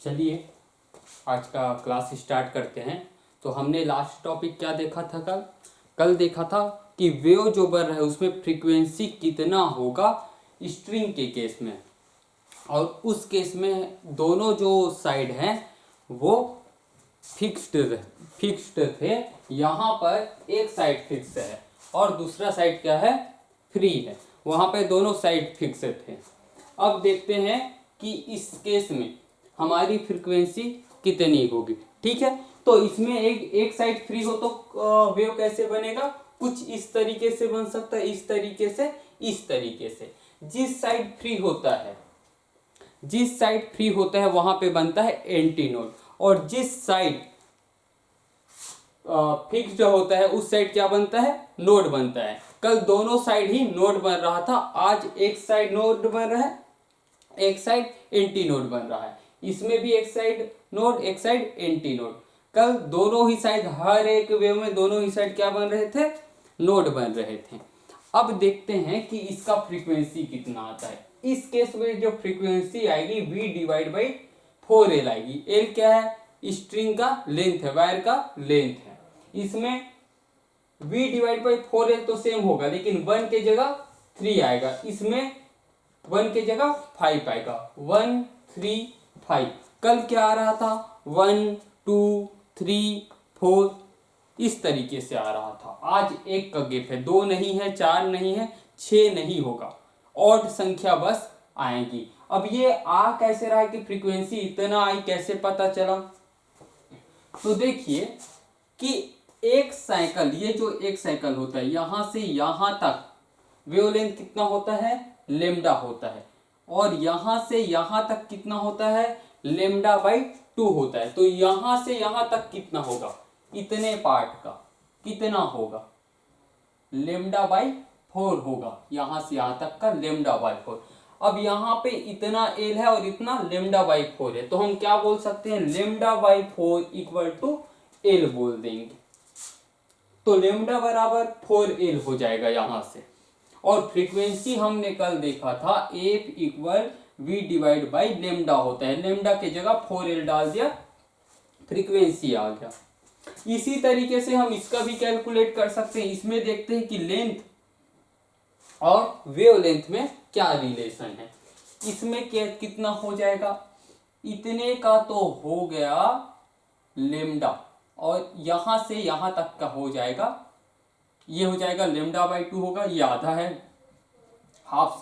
चलिए आज का क्लास स्टार्ट करते हैं। तो हमने लास्ट टॉपिक क्या देखा था? कल देखा था कि वेव जो बन रहा है उसमें फ्रीक्वेंसी कितना होगा स्ट्रिंग के केस में, और उस केस में दोनों जो साइड हैं वो फिक्स्ड थे। यहाँ पर एक साइड फिक्स है और दूसरा साइड क्या है, फ्री है। वहाँ पे दोनों साइड फिक्स थे। अब देखते हैं कि इस केस में हमारी फ्रीक्वेंसी कितनी होगी। ठीक है, तो इसमें एक साइड फ्री हो तो वेव कैसे बनेगा? कुछ इस तरीके से बन सकता है, इस तरीके से, इस तरीके से। जिस साइड फ्री होता है वहां पे बनता है एंटी नोड, और जिस साइड फिक्स्ड होता है उस साइड क्या बनता है, नोड बनता है। कल दोनों साइड ही नोड बन रहा था, आज एक साइड नोड बन रहा है, एक साइड एंटी नोड बन रहा है। इसमें भी एक साइड नोड, एक साइड एंटी नोड। कल दोनों ही साइड, हर एक वेव में दोनों ही साइड क्या बन रहे थे, नोड बन रहे थे। अब देखते हैं कि इसका फ्रीक्वेंसी कितना आता है। इस केस में जो फ्रीक्वेंसी आएगी V/4L आएगी। L क्या है, स्ट्रिंग का लेंथ है, वायर का लेंथ है। इसमें V/4L तो सेम होगा, लेकिन 1 के जगह 3 आएगा, इसमें 1 के जगह 5 आएगा। 1 3 5। कल क्या आ रहा था, 1 2 3 4 इस तरीके से आ रहा था। आज एक का गेप है, 2 नहीं है, 4 नहीं है, 6 नहीं होगा, ऑड संख्या बस आएगी। अब ये आ कैसे रहा है कि फ्रीक्वेंसी इतना आई, कैसे पता चला? तो देखिए कि एक साइकिल, ये जो एक साइकिल होता है यहां से यहां तक वेवलेंथ कितना होता है, लेमडा होता है, और यहां से यहां तक कितना होता है, λ/2 होता है। तो यहां से यहां तक कितना होगा, इतने पार्ट का कितना होगा, λ/4 होगा। यहां से यहां तक का λ/4। अब यहाँ पे इतना L है और इतना λ/4 है, तो हम क्या बोल सकते हैं, λ/4 = L बोल देंगे। तो λ/4L हो जाएगा यहां से। और फ्रीक्वेंसी हमने कल देखा था F = V/λ होता है। लैम्डा की जगह 4L डाल दिया, फ्रीक्वेंसी आ गया। इसी तरीके से हम इसका भी कैलकुलेट कर सकते हैं। इसमें देखते हैं कि लेंथ और वेवलेंथ में क्या रिलेशन है। इसमें कितना हो जाएगा, इतने का तो हो गया लेमडा, और यहां से यहां तक का हो जाएगा, ये हो जाएगा λ/2 होगा, ये आधा है, हाफ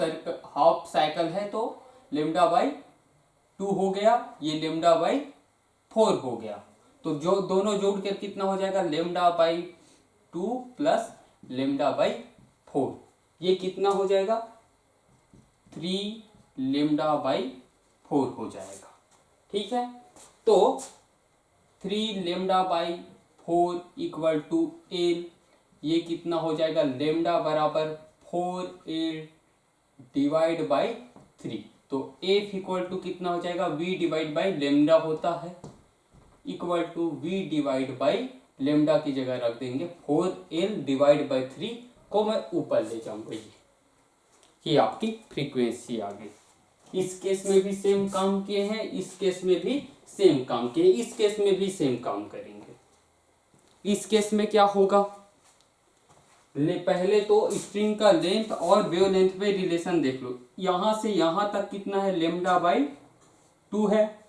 साइकिल है तो λ/2 हो गया, ये λ/4 हो गया। तो जो दोनों जोड़ कर कितना हो जाएगा, λ/2 प्लस λ/4, ये कितना हो जाएगा, 3 λ/4 हो जाएगा। ठीक है, तो 3 λ/4 = L, ये कितना हो जाएगा, λ/4L / 3। तो F = कितना हो जाएगा, V/λ होता है, = V/λ की जगह रख देंगे 4L / 3 को मैं ऊपर ले जाऊंगा। ये आपकी फ्रीक्वेंसी आ गई। इस केस में भी सेम काम किए हैं, इस केस में भी सेम काम किए, इस केस में भी सेम काम करेंगे। इस केस में क्या होगा, पहले तो स्ट्रिंग का लेंथ और वेवलेंथ में रिलेशन देख लो। यहां से यहां तक कितना है, λ/2 है,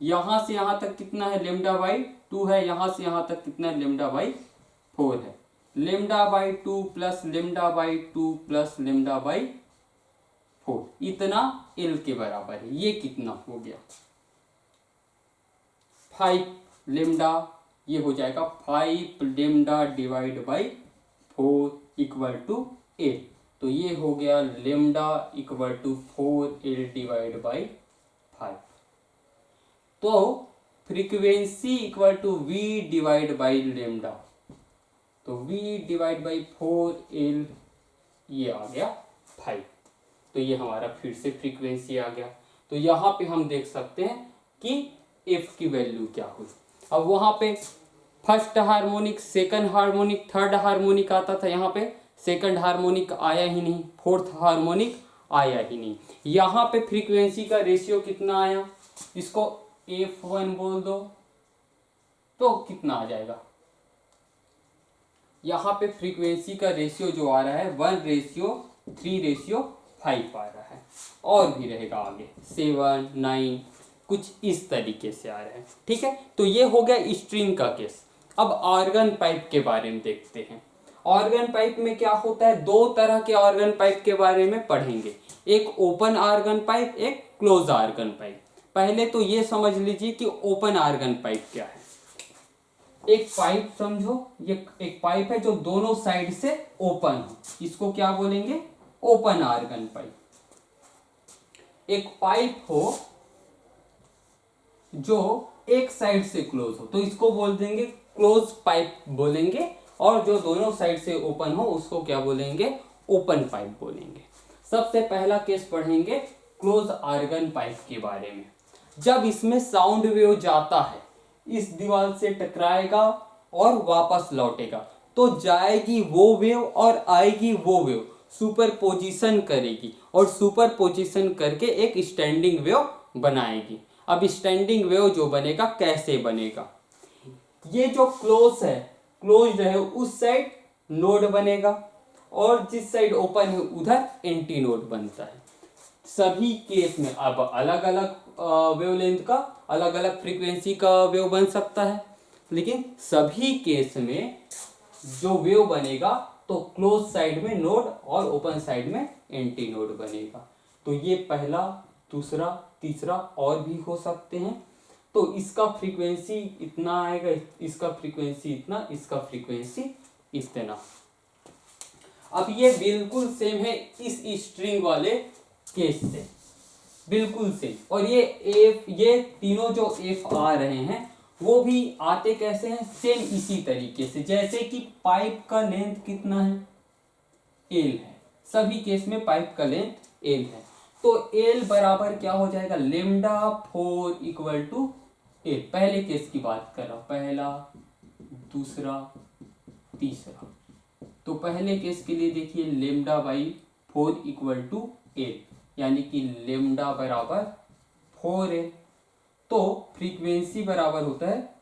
यहां से यहां तक कितना है, λ/2 है, यहां से यहां तक कितना है, λ/4 है। λ/2 प्लस λ/2 प्लस λ/4 इतना L के बराबर है। ये कितना हो गया, 5 λ, ये हो जाएगा 5 λ / 4 = L। तो ये हो गया λ = 4L / 5। तो फ्रीक्वेंसी = V/λ, तो V/4L ये आ गया 5। तो ये हमारा फिर से फ्रीक्वेंसी आ गया। तो यहाँ पे हम देख सकते हैं कि F की वैल्यू क्या हुई। अब वहाँ पे first harmonic, second harmonic, third harmonic आता था, यहाँ पे सेकंड हार्मोनिक आया ही नहीं, फोर्थ हार्मोनिक आया ही नहीं। यहाँ पे फ्रीक्वेंसी का रेशियो कितना आया, इसको F1 बोल दो तो कितना आ जाएगा, यहाँ पे फ्रीक्वेंसी का रेशियो जो आ रहा है 1:3:5 आ रहा है, और भी रहेगा आगे 7, 9 कुछ इस तरीके से आ रहा है। ठीक है, तो ये हो गया स्ट्रिंग का केस। अब ऑर्गन पाइप के बारे में देखते हैं। ऑर्गन पाइप में क्या होता है, दो तरह के ऑर्गन पाइप के बारे में पढ़ेंगे, एक ओपन ऑर्गन पाइप, एक क्लोज ऑर्गन पाइप। पहले तो ये समझ लीजिए कि ओपन ऑर्गन पाइप क्या है। एक पाइप समझो, ये एक पाइप है जो दोनों साइड से ओपन हो, इसको क्या बोलेंगे, ओपन ऑर्गन पाइप। एक पाइप हो जो एक साइड से क्लोज हो तो इसको बोल देंगे क्लोज पाइप बोलेंगे, और जो दोनों साइड से ओपन हो उसको क्या बोलेंगे, ओपन पाइप बोलेंगे। सबसे पहला केस पढ़ेंगे क्लोज ऑर्गन पाइप के बारे में। जब इसमें साउंड वेव जाता है, इस दीवार से टकराएगा और वापस लौटेगा, तो जाएगी वो वेव और आएगी वो वेव, सुपर पोजिशन करेगी और सुपर पोजिशन करके एक स्टैंडिंग वेव बनाएगी। अब स्टैंडिंग वेव जो बनेगा कैसे बनेगा, ये जो क्लोज है, क्लोज्ड है, उस साइड नोड बनेगा और जिस साइड ओपन है उधर एंटी नोड बनता है। सभी केस में अब अलग अलग वेवलेंथ का, अलग अलग फ्रीक्वेंसी का वेव बन सकता है, लेकिन सभी केस में जो वेव बनेगा तो क्लोज साइड में नोड और ओपन साइड में एंटी नोड बनेगा। तो ये पहला, दूसरा, तीसरा और भी हो सकते हैं। तो इसका फ्रीक्वेंसी इतना आएगा, इसका फ्रीक्वेंसी इतना, इसका फ्रीक्वेंसी इतना। अब ये बिल्कुल सेम है इस स्ट्रिंग वाले केस से, बिल्कुल सेम। और ये तीनों जो एफ आ रहे हैं वो भी आते कैसे हैं, सेम इसी तरीके से, जैसे कि पाइप का लेंथ कितना है, एल है। सभी केस में पाइप का लेंथ एल है, तो एल बराबर क्या हो जाएगा, λ4 इक्वल टू एल। पहले केस की बात कर रहा हूं, पहला, दूसरा, तीसरा। तो पहले केस के लिए देखिए λ/4 इक्वल टू एल, यानी कि लेमडा बराबर 4 तो फ्रीक्वेंसी बराबर होता है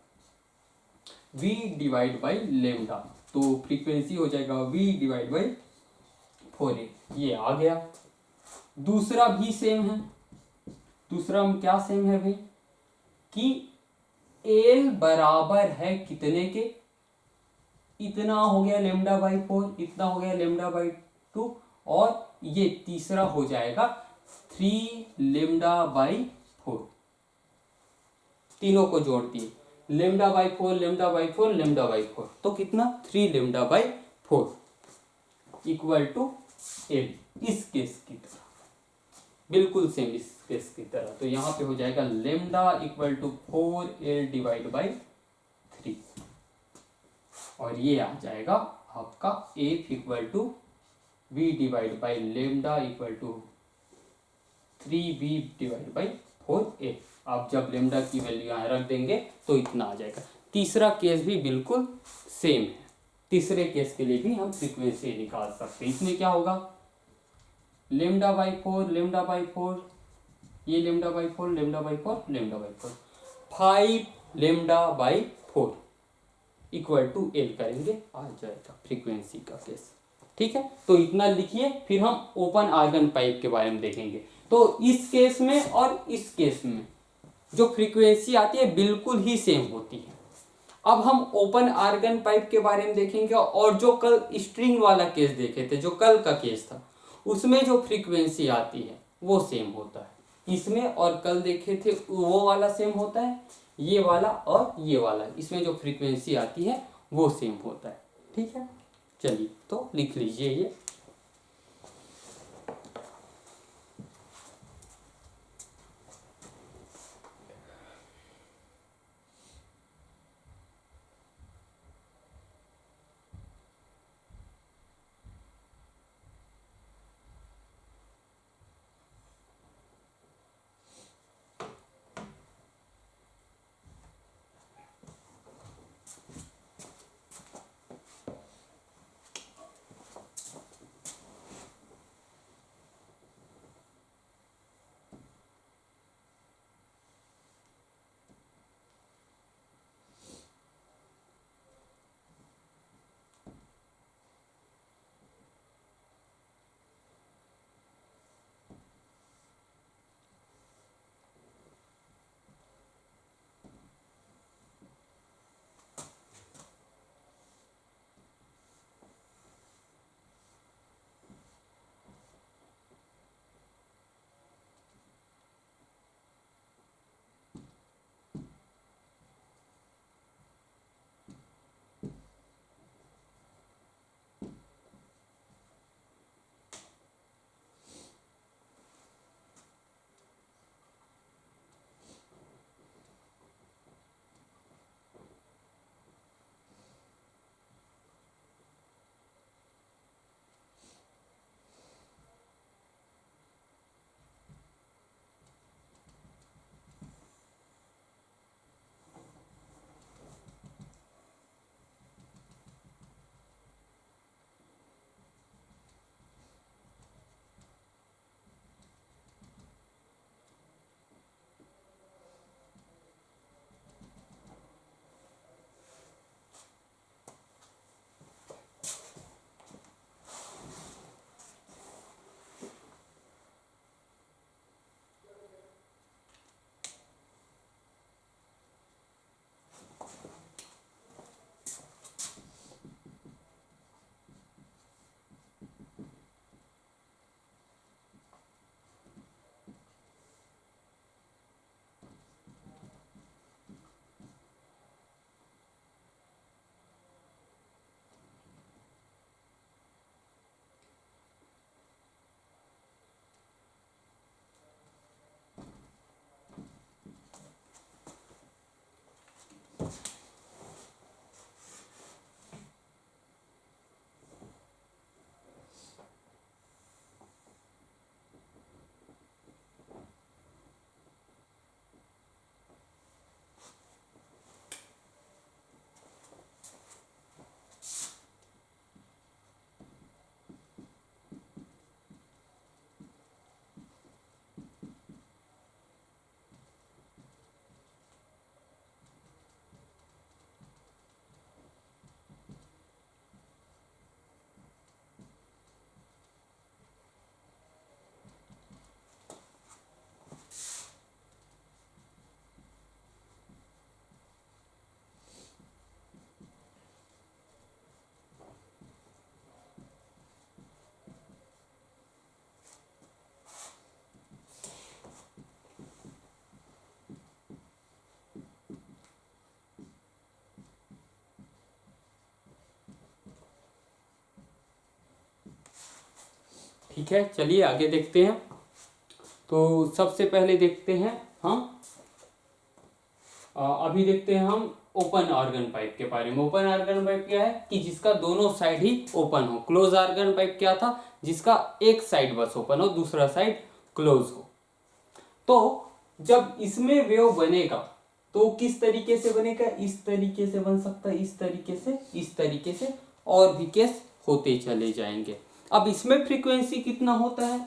v डिवाइड बाई लेमडा, तो फ्रीक्वेंसी हो जाएगा v डिवाइड बाई 4a। ये आ गया। दूसरा भी सेम है, दूसरा में क्या सेम है भाई, कि l बराबर है कितने के, इतना हो गया λ/4, इतना हो गया λ/2, और ये तीसरा हो जाएगा 3λ/4। तीनों को जोड़ दिए, λ/4 λ/4 λ/4, तो कितना 3λ/4 इक्वल टू एल। इस केस की तरह, बिल्कुल सेम इस केस की तरह। तो यहाँ पे हो जाएगा λ equal to 4l divide by 3, और ये आ जाएगा आपका f equal to v divide by lambda equal to 3v divide by 4a। आप जब लेमडा की वैल्यू यहाँ रख देंगे तो इतना आ जाएगा। तीसरा केस भी बिल्कुल सेम है, तीसरे केस के लिए भी हम फ्रीक्वेंसी निकाल सकते हैं। इसमें क्या होगा, λ/4 λ/4, ये λ/4 λ/4 λ/4, 5λ/4 इक्वल टू एल करेंगे, आ जाएगा फ्रीक्वेंसी का केस। ठीक है, तो इतना लिखिए, फिर हम ओपन ऑर्गन पाइप के बारे में देखेंगे। तो इस केस में और इस केस में जो फ्रीक्वेंसी आती है बिल्कुल ही सेम होती है। अब हम ओपन ऑर्गन पाइप के बारे में देखेंगे, और जो कल स्ट्रिंग वाला केस देखे थे, जो कल का केस था, उसमें जो फ्रीक्वेंसी आती है वो सेम होता है। इसमें और कल देखे थे वो वाला सेम होता है, ये वाला और ये वाला, इसमें जो फ्रीक्वेंसी आती है वो सेम होता है। ठीक है, चलिए तो लिख लीजिए ये। ठीक है, चलिए आगे देखते हैं। तो सबसे पहले देखते हैं हम अभी देखते हैं हम ओपन ऑर्गन पाइप के बारे में। ओपन ऑर्गन पाइप क्या है कि जिसका दोनों साइड ही ओपन हो। क्लोज ऑर्गन पाइप क्या था, जिसका एक साइड बस ओपन हो, दूसरा साइड क्लोज हो। तो जब इसमें वेव बनेगा तो किस तरीके से बनेगा, इस तरीके से बन सकता है, इस तरीके से, इस तरीके से, और भी केस होते चले जाएंगे। अब इसमें फ्रीक्वेंसी कितना होता है,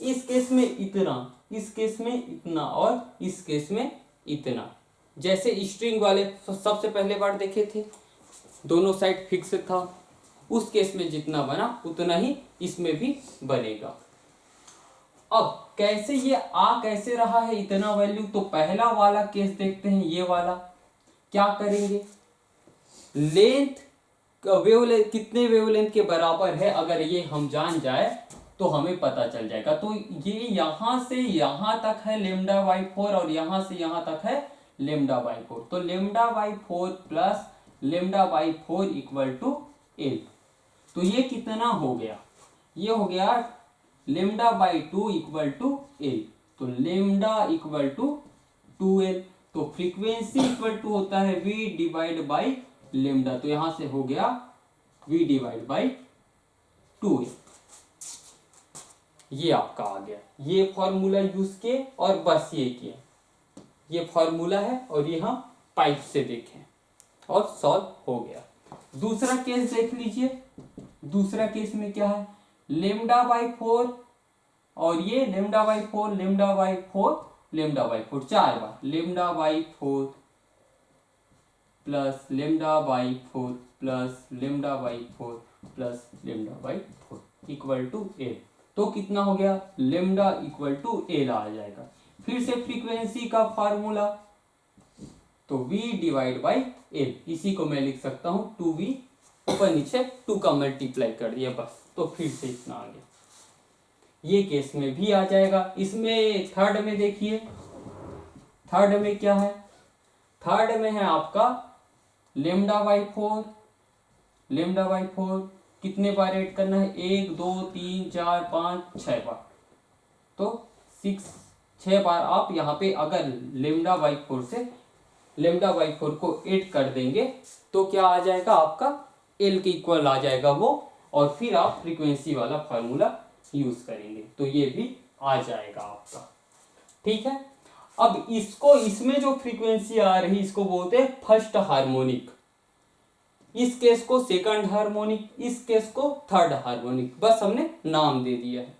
इस केस में इतना, इस केस में इतना, और इस केस में इतना। जैसे स्ट्रिंग वाले सबसे पहले बार देखे थे, दोनों साइड फिक्स था, उस केस में जितना बना उतना ही इसमें भी बनेगा। अब कैसे ये कैसे रहा है इतना वैल्यू, तो पहला वाला केस देखते हैं। ये वाला क्या करेंगे, लेंथ वेवलेंथ कितने वेवलेंथ के बराबर है, अगर ये हम जान जाए तो हमें पता चल जाएगा। तो ये यहां से यहां तक है लेमडा बाई 4 और यहां से यहां तक है लेमडा बाई 4। तो lambda by 4 plus lambda by 4 equal to l. तो ये कितना हो गया, ये हो गया lambda by 2 equal to l. तो लेमडा इक्वल टू 2l। तो फ्रीक्वेंसी इक्वल टू होता है v डिवाइड बाई लेमडा। तो यहां से हो गया v डिवाइड बाई 2l। ये आपका आ गया, ये फॉर्मूला यूज किए और बस ये किए, ये फॉर्मूला है और ये हम पाइप से देखें और सॉल्व हो गया। दूसरा केस देख लीजिए। दूसरा केस में क्या है, लेमडा बाई 4 और ये lambda by 4, lambda by 4, lambda by 4 चार बार, lambda by 4 plus lambda by 4 plus lambda by 4 plus lambda by 4 equal to l. तो कितना हो गया, लेमडा इक्वल टू एल आ जाएगा। फिर से फ्रीक्वेंसी का फार्मूला, तो v डिवाइड बाई एल, इसी को मैं लिख सकता हूं 2v, ऊपर नीचे 2 का मल्टीप्लाई कर दिया बस। तो फिर से इतना आ गया, ये केस में भी आ जाएगा। इसमें थर्ड में देखिए, थर्ड में क्या है, थर्ड में है आपका लेमडा बाई 4, लेमडा बाई 4 कितने बार ऐड करना है, 1 2 3 4 5 6 बार। तो 6 बार आप यहाँ पे अगर लेमडा बाई 4 से लेमडा बाई 4 को ऐड कर देंगे तो क्या आ जाएगा आपका, एल के इक्वल आ जाएगा वो, और फिर आप फ्रीक्वेंसी वाला फार्मूला यूज करेंगे तो ये भी आ जाएगा आपका। ठीक है, अब इसको, इसमें जो फ्रीक्वेंसी आ रही इसको बोलते हैं फर्स्ट हार्मोनिक, इस केस को सेकंड हार्मोनिक, इस केस को थर्ड हार्मोनिक, बस हमने नाम दे दिया है।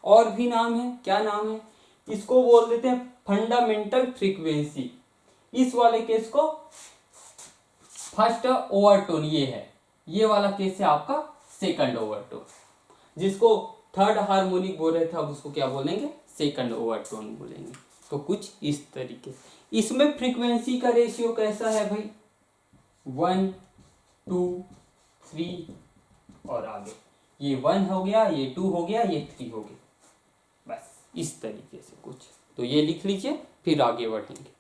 और भी नाम है, क्या नाम है, इसको बोल देते हैं फंडामेंटल फ्रीक्वेंसी। इस वाले केस को फर्स्ट ओवरटोन ये है, ये वाला केस है आपका सेकंड ओवरटोन। जिसको थर्ड हार्मोनिक बोल रहे थे अब उसको क्या बोलेंगे, सेकंड ओवरटोन बोलेंगे। तो कुछ इस तरीके से। इसमें फ्रीक्वेंसी का रेशियो कैसा है भाई, 1 2 3 और आगे, ये 1 हो गया, ये 2 हो गया, ये 3 हो गया, बस इस तरीके से कुछ। तो ये लिख लीजिए, फिर आगे बढ़ेंगे।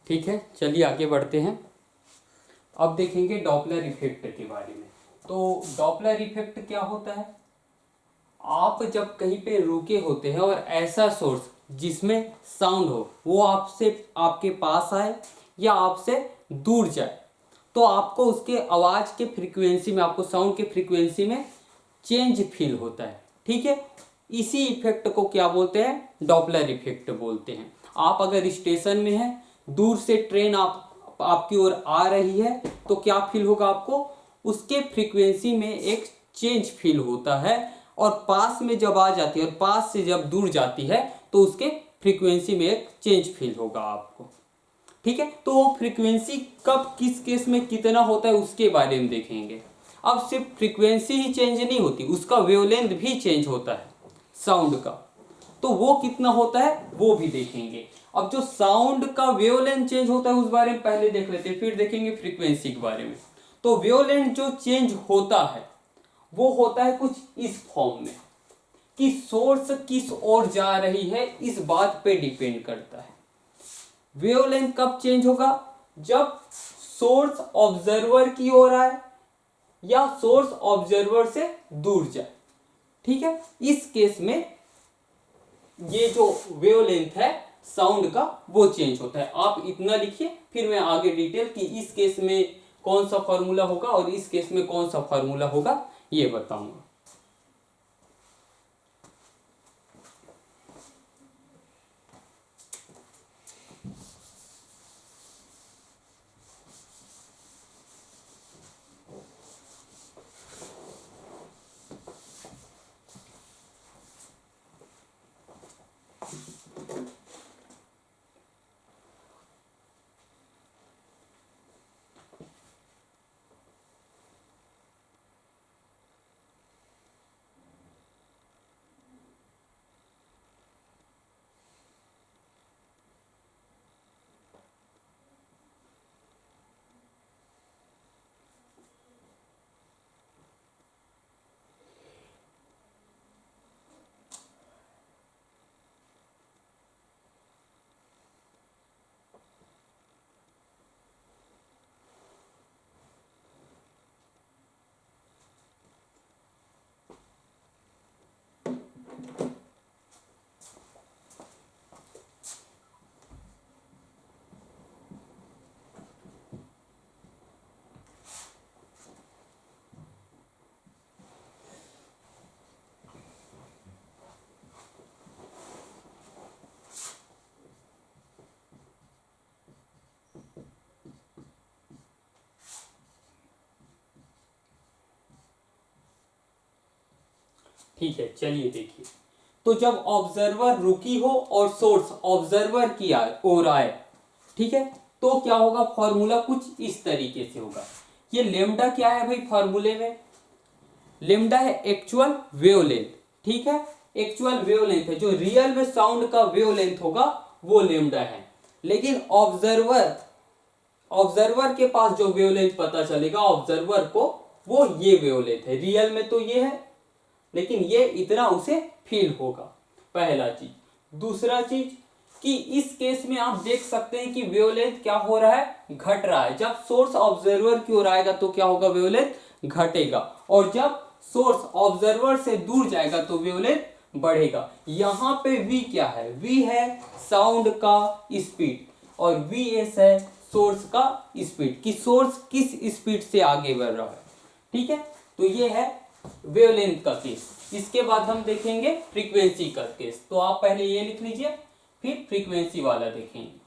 ठीक है, चलिए आगे बढ़ते हैं। अब देखेंगे डॉपलर इफेक्ट के बारे में। तो डॉपलर इफेक्ट क्या होता है? आप जब कहीं पे रुके होते हैं और ऐसा सोर्स जिसमें साउंड हो वो आपसे आपके पास आए या आपसे दूर जाए, तो आपको उसके आवाज़ के फ्रीक्वेंसी में, आपको साउंड के फ्रीक्वेंसी में चेंज फील होता है। ठीक है, इसी इफेक्ट को क्या बोलते हैं? डॉपलर इफेक्ट बोलते हैं। आप अगर स्टेशन में हैं, दूर से ट्रेन आपकी ओर आ रही है, तो क्या फील होगा आपको? उसके फ्रीक्वेंसी में एक चेंज फील होता है, और पास में जब आ जाती है और पास से जब दूर जाती है तो उसके फ्रीक्वेंसी में एक चेंज फील होगा आपको। ठीक है, तो वो फ्रीक्वेंसी कब किस केस में कितना होता है उसके बारे में देखेंगे। अब सिर्फ फ्रीक्वेंसी ही चेंज नहीं होती, उसका वेवलेंथ भी चेंज होता है साउंड का, तो वो कितना होता है वो भी देखेंगे। अब जो साउंड का वेवलेंथ चेंज होता है उस बारे में पहले देख लेते हैं, फिर देखेंगे फ्रीक्वेंसी के बारे में। तो वेवलेंथ जो चेंज होता है वो होता है कुछ इस फॉर्म में कि सोर्स किस ओर जा रही है इस बात पे डिपेंड करता है। वेवलेंथ कब चेंज होगा? जब सोर्स ऑब्जर्वर की ओर आए या सोर्स ऑब्जर्वर से दूर जाए। ठीक है, इस केस में ये जो वेवलेंथ है साउंड का वो चेंज होता है। आप इतना लिखिए, फिर मैं आगे डिटेल कि इस केस में कौन सा फॉर्मूला होगा और इस केस में कौन सा फॉर्मूला होगा ये बताऊंगा। ठीक है, चलिए देखिए। तो जब ऑब्जर्वर रुकी हो और सोर्स ऑब्जर्वर की ओर आए, ठीक है, तो क्या होगा? फॉर्मूला कुछ इस तरीके से होगा। ये लेमडा क्या है भाई फॉर्मूले में? लेमडा है एक्चुअल वेवलेंथ। ठीक है, एक्चुअल वेवलेंथ है, जो रियल में साउंड का वेवलेंथ होगा वो लेमडा है। लेकिन ऑब्जर्वर ऑब्जर्वर के पास जो वेवलेंथ पता चलेगा ऑब्जर्वर को, वो ये वेवलेंथ है। रियल में तो ये है, लेकिन ये इतना उसे फील होगा। पहला चीज। दूसरा चीज कि इस केस में आप देख सकते हैं कि वेवलेंथ क्या हो रहा है? घट रहा है। जब सोर्स ऑब्जर्वर की ओर आएगा तो क्या होगा? वेवलेंथ घटेगा, और जब सोर्स ऑब्जर्वर से दूर जाएगा तो वेवलेंथ बढ़ेगा। यहां पे v क्या है? v है साउंड का स्पीड, और vs है सोर्स का स्पीड, कि सोर्स किस स्पीड से आगे बढ़ रहा है। ठीक है, तो ये है वेवलेंथ का केस। इसके बाद हम देखेंगे फ्रीक्वेंसी का केस। तो आप पहले ये लिख लीजिए, फिर फ्रीक्वेंसी वाला देखेंगे।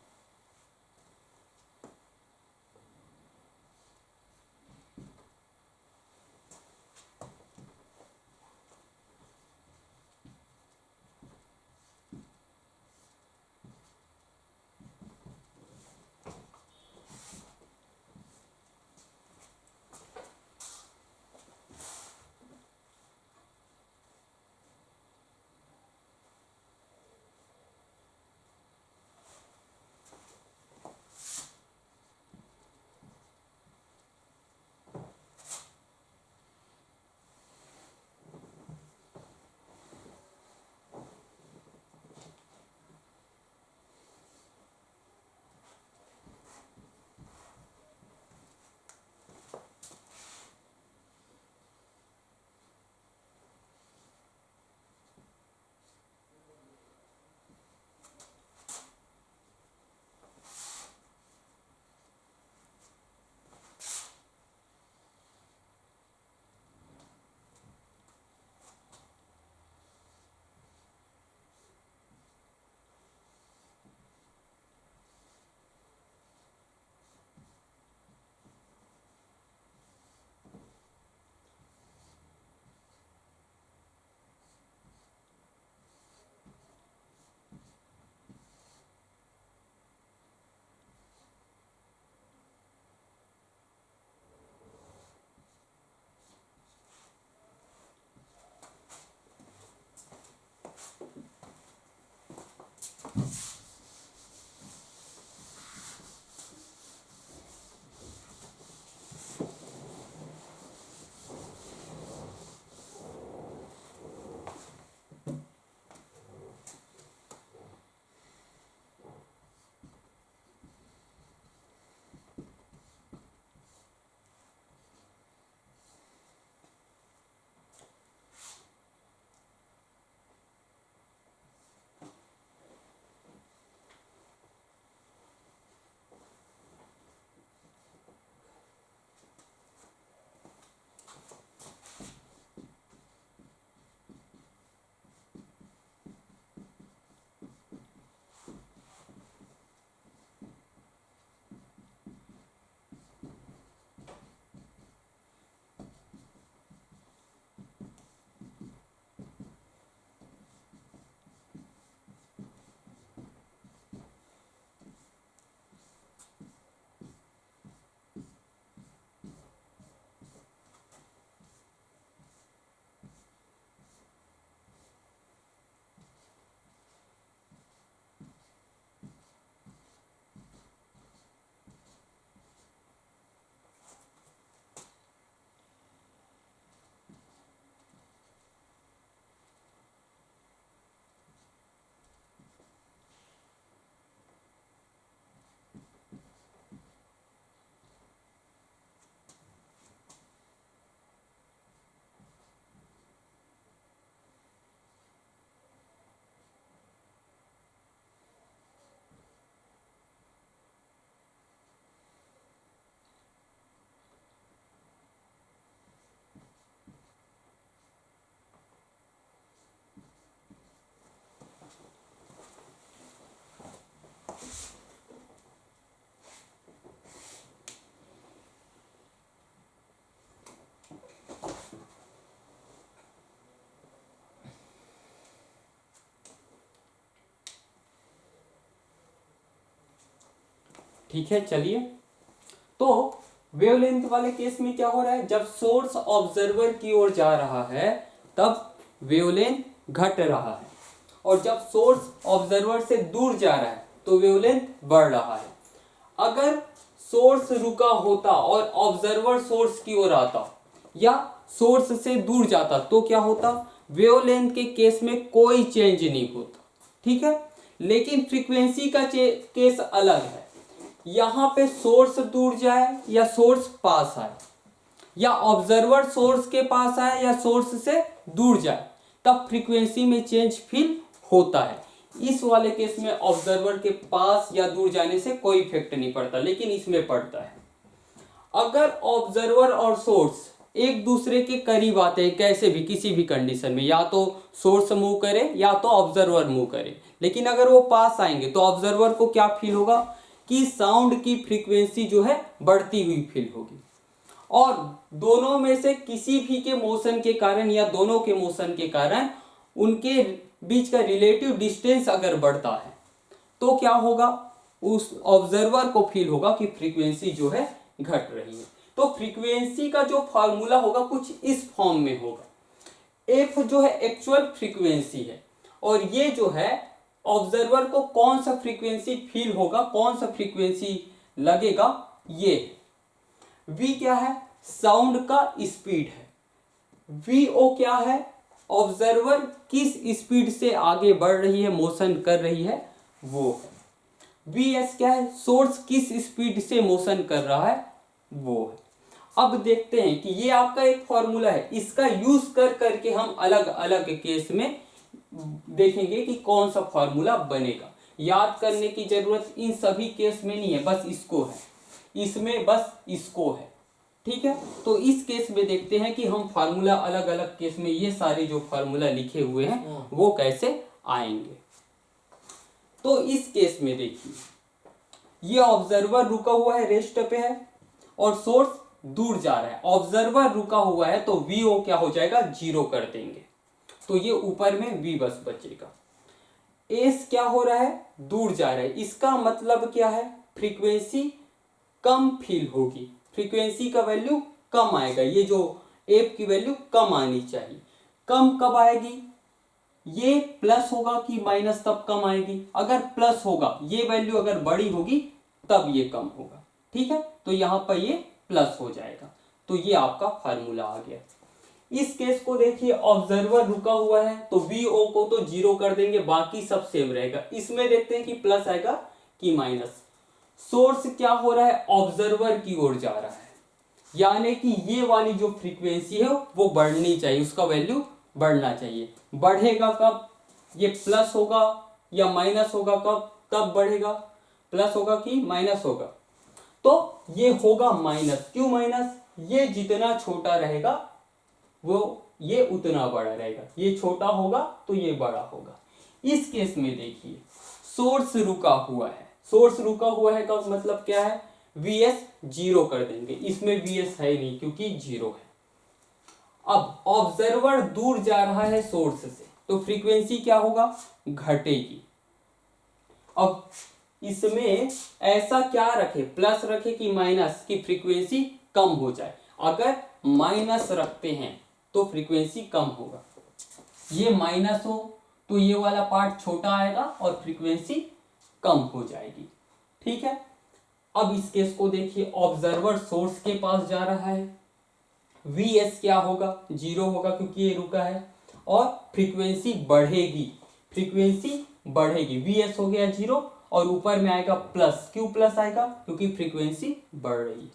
ठीक है, चलिए। तो वेवलेंथ वाले केस में क्या हो रहा है, जब सोर्स ऑब्जर्वर की ओर जा रहा है तब वेवलेंथ घट रहा है, और जब सोर्स ऑब्जर्वर से दूर जा रहा है तो वेवलेंथ बढ़ रहा है। अगर सोर्स रुका होता और ऑब्जर्वर सोर्स की ओर आता या सोर्स से दूर जाता तो क्या होता, वेवलेंथ के केस में कोई चेंज नहीं होता, ठीक है। लेकिन फ्रीक्वेंसी का केस अलग है। यहाँ पे सोर्स दूर जाए या सोर्स पास आए, या ऑब्जर्वर सोर्स के पास आए या सोर्स से दूर जाए, तब फ्रीक्वेंसी में चेंज फील होता है। इस वाले केस में ऑब्जर्वर के पास या दूर जाने से कोई इफेक्ट नहीं पड़ता, लेकिन इसमें पड़ता है। अगर ऑब्जर्वर और सोर्स एक दूसरे के करीब आते हैं, कैसे भी किसी भी कंडीशन में, या तो सोर्स मूव करे या तो ऑब्जर्वर मूव करे, लेकिन अगर वो पास आएंगे तो ऑब्जर्वर को क्या फील होगा कि साउंड की फ्रीक्वेंसी जो है बढ़ती हुई फील होगी। और दोनों में से किसी भी के मोशन के कारण या दोनों के मोशन के कारण उनके बीच का रिलेटिव डिस्टेंस अगर बढ़ता है तो क्या होगा, उस ऑब्जर्वर को फील होगा कि फ्रीक्वेंसी जो है घट रही है। तो फ्रीक्वेंसी का जो फार्मूला होगा कुछ इस फॉर्म में होगा। एफ जो है एक्चुअल फ्रीक्वेंसी है, और ये जो है ऑब्जर्वर को कौन सा फ्रीक्वेंसी फील होगा, कौन सा फ्रीक्वेंसी लगेगा, ये वी क्या है, साउंड का स्पीड है। वी ओ क्या है, ऑब्जर्वर किस स्पीड से आगे बढ़ रही है, मोशन कर रही है, वो है। वी एस क्या है, सोर्स किस स्पीड से मोशन कर रहा है, वो है। अब देखते हैं कि ये आपका एक फॉर्मूला है, इसका यूज कर करके हम अलग अलग केस में देखेंगे कि कौन सा फॉर्मूला बनेगा। याद करने की जरूरत इन सभी केस में नहीं है, बस इसको है, इसमें बस इसको है, ठीक है। तो इस केस में देखते हैं कि हम फार्मूला अलग अलग केस में ये सारे जो फार्मूला लिखे हुए हैं वो कैसे आएंगे। तो इस केस में देखिए, ये ऑब्जर्वर रुका हुआ है, रेस्ट पे है, और सोर्स दूर जा रहा है। ऑब्जर्वर रुका हुआ है तो वीओ क्या हो जाएगा, 0 कर देंगे, तो ये ऊपर में वी बस बचेगा। एस क्या हो रहा है, दूर जा रहा है, इसका मतलब क्या है, फ्रीक्वेंसी कम फील होगी, फ्रीक्वेंसी का वैल्यू कम आएगा, ये जो एफ की वैल्यू कम आनी चाहिए। कम कब आएगी, ये प्लस होगा कि माइनस तब कम आएगी। अगर प्लस होगा, ये वैल्यू अगर बड़ी होगी तब ये कम होगा, ठीक है। तो यहां पर ये प्लस हो जाएगा, तो ये आपका फार्मूला आ गया। इस केस को देखिए, ऑब्जर्वर रुका हुआ है तो वी ओ को तो 0 कर देंगे, बाकी सब सेम रहेगा। इसमें देखते हैं कि प्लस आएगा कि माइनस। सोर्स क्या हो रहा है, ऑब्जर्वर की ओर जा रहा है, यानी कि ये वाली जो फ्रीक्वेंसी है वो बढ़नी चाहिए, उसका वैल्यू बढ़ना चाहिए। बढ़ेगा कब, ये प्लस होगा या माइनस होगा, कब तब बढ़ेगा, प्लस होगा कि माइनस होगा, तो ये होगा माइनस। क्यों माइनस, ये जितना छोटा रहेगा वो ये उतना बड़ा रहेगा, ये छोटा होगा तो ये बड़ा होगा। इस केस में देखिए, सोर्स रुका हुआ है, सोर्स रुका हुआ है का मतलब क्या है, Vs 0 कर देंगे, इसमें Vs है नहीं क्योंकि 0 है। अब ऑब्जर्वर दूर जा रहा है सोर्स से, तो फ्रीक्वेंसी क्या होगा, घटेगी। अब इसमें ऐसा क्या रखे, प्लस रखे कि माइनस, की फ्रीक्वेंसी कम हो जाए। अगर माइनस रखते हैं तो फ्रीक्वेंसी कम होगा, ये माइनस हो तो ये वाला पार्ट छोटा आएगा और फ्रीक्वेंसी कम हो जाएगी, ठीक है। अब इस केस को देखिए, ऑब्जर्वर सोर्स के पास जा रहा है, Vs क्या होगा, 0 होगा क्योंकि ये रुका है, और फ्रीक्वेंसी बढ़ेगी, फ्रीक्वेंसी बढ़ेगी, Vs हो गया 0 और ऊपर में आएगा प्लस। क्यों प्लस आएगा, क्योंकि फ्रीक्वेंसी बढ़ रही है।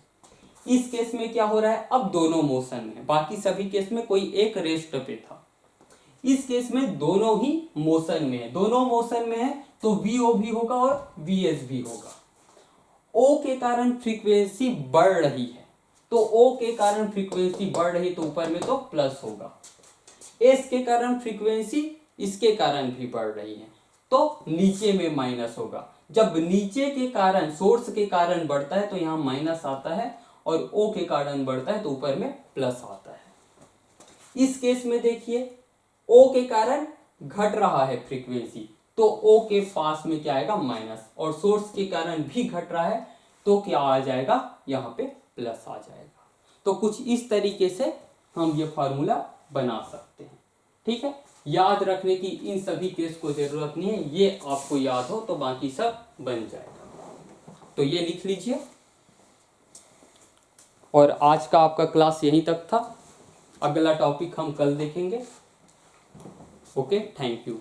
इस केस में क्या हो रहा है, अब दोनों मोशन में, बाकी सभी केस में कोई एक रेस्ट पे था, इस केस में दोनों ही मोशन में है। दोनों मोशन में है तो वीओ भी होगा और वीएस भी होगा। ओ के कारण फ्रीक्वेंसी बढ़ रही है, तो ओ के कारण फ्रीक्वेंसी बढ़ रही तो ऊपर में तो प्लस होगा। एस के कारण फ्रीक्वेंसी इसके कारण भी बढ़ रही है तो नीचे में माइनस होगा। जब नीचे के कारण, सोर्स के कारण बढ़ता है तो यहाँ माइनस आता है, और ओ के कारण बढ़ता है तो ऊपर में प्लस आता है। इस केस में देखिए, ओ के कारण घट रहा है फ्रीक्वेंसी, तो ओ के पास में क्या आएगा, माइनस, और सोर्स के कारण भी घट रहा है तो क्या आ जाएगा, यहाँ पे प्लस आ जाएगा। तो कुछ इस तरीके से हम ये फार्मूला बना सकते हैं। ठीक है, याद रखने की इन सभी केस को जरूरत नहीं है, ये आपको याद हो तो बाकी सब बन जाएगा। तो ये लिख लीजिए। और आज का आपका क्लास यहीं तक था, अगला टॉपिक हम कल देखेंगे। Okay, thank you.